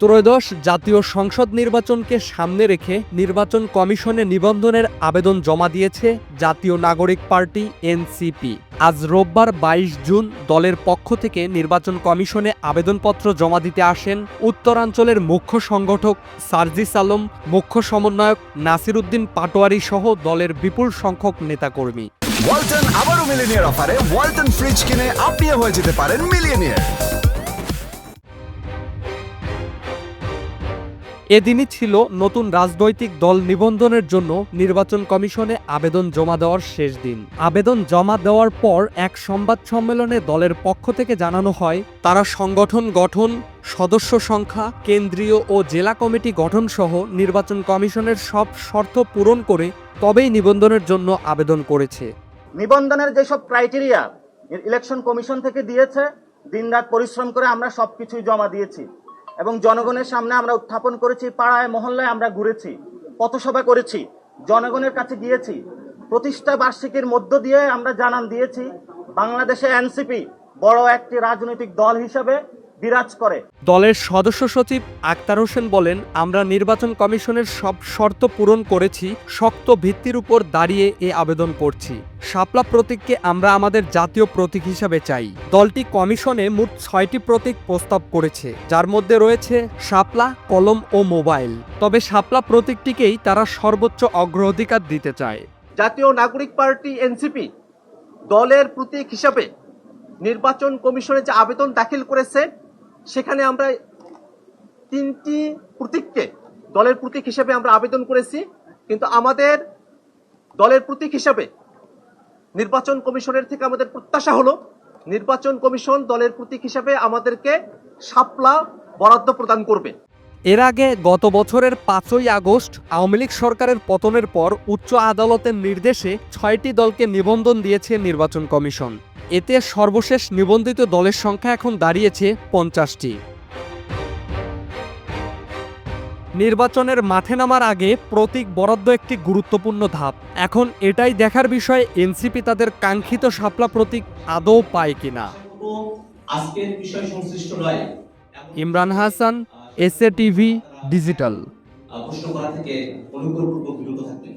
ত্রয়োদশ জাতীয় সংসদ নির্বাচনকে সামনে রেখে নির্বাচন কমিশনে নিবন্ধনের আবেদন জমা দিয়েছে জাতীয় নাগরিক পার্টি এনসিপি। আজ রোববার ২২ জুন দলের পক্ষ থেকে নির্বাচন কমিশনে আবেদনপত্র জমা দিতে আসেন উত্তরাঞ্চলের মুখ্য সংগঠক সার্জিস আলম, মুখ্য সমন্বয়ক নাসির উদ্দিন পাটোয়ারি সহ দলের বিপুল সংখ্যক নেতাকর্মী। ওয়ালটন আবারও মিলিয়নিয়ার অফারে ওয়ালটন ফ্রিজ কিনে আপনিও হয়ে যেতে পারেন মিলিয়নিয়ার। এদিনই ছিল নতুন রাজনৈতিক দল নিবন্ধনের জন্য নির্বাচন কমিশনে আবেদন জমা দেওয়ার শেষ দিন। আবেদন জমা দেওয়ার পর এক সংবাদ সম্মেলনে দলের পক্ষ থেকে জানানো হয়, তারা সংগঠন গঠন, সদস্য সংখ্যা, কেন্দ্রীয় ও জেলা কমিটি গঠন সহ নির্বাচন কমিশনের সব শর্ত পূরণ করে তবেই নিবন্ধনের জন্য আবেদন করেছে। নিবন্ধনের যেসব ক্রাইটেরিয়া ইলেকশন কমিশন থেকে দিয়েছে, দিনরাত পরিশ্রম করে আমরা সবকিছুই জমা দিয়েছি এবং জনগণের সামনে আমরা উত্থাপন করেছি। পাড়ায় মহল্লায় আমরা ঘুরেছি, পথসভা করেছি, জনগণের কাছে গিয়েছি। প্রতিষ্ঠা বার্ষিকীর মধ্য দিয়ে আমরা জানান দিয়েছি বাংলাদেশে এনসিপি বড় একটি রাজনৈতিক দল হিসেবে বিরাজ করে। দলের সদস্য সচিব আক্তার হোসেন বলেন, আমরা নির্বাচন কমিশনের সব শর্ত পূরণ করেছি, শক্ত ভিত্তির উপর দাঁড়িয়ে এ আবেদন করছি। শাপলা প্রতীককে আমরা আমাদের জাতীয় প্রতীক হিসাবে চাই। দলটি কমিশনে মোট ৬টি প্রতীক প্রস্তাব করেছে, যার মধ্যে রয়েছে শাপলা, কলম ও মোবাইল। তবে শাপলা প্রতীকটিকেই তারা সর্বোচ্চ অগ্রাধিকার দিতে চায়। জাতীয় নাগরিক পার্টি এনসিপি দলের প্রতীক হিসাবে নির্বাচন কমিশনে যে আবেদন দাখিল করেছে, সেখানে আমরা 3টি প্রতীককে দলের প্রতীক হিসেবে আমরা আবেদন করেছি। কিন্তু আমাদের দলের প্রতীক হিসাবে নির্বাচন কমিশনের থেকে আমাদের প্রত্যাশা হলো নির্বাচন কমিশন দলের প্রতীক হিসাবে আমাদেরকে শাপলা বরাদ্দ প্রদান করবে। এর আগে গত বছরের ৫ই আগস্ট আওয়ামী লীগ সরকারের পতনের পর উচ্চ আদালতের নির্দেশে ৬টি দলকে নিবন্ধন দিয়েছে নির্বাচন কমিশন। এতে সর্বশেষ নিবন্ধিত দলের সংখ্যা এখন দাঁড়িয়েছে ৫০টি। নির্বাচনের মাঠে নামার আগে প্রতীক বরাদ্দ একটি গুরুত্বপূর্ণ ধাপ। এখন এটাই দেখার বিষয় এনসিপি তাদের কাঙ্ক্ষিত শাপলা প্রতীক আদৌ পায় কিনা। Imran Hasan, SA TV digital. প্রশ্ন করা থেকে অনুগ্রহপূর্বক বিরত থাকবেন।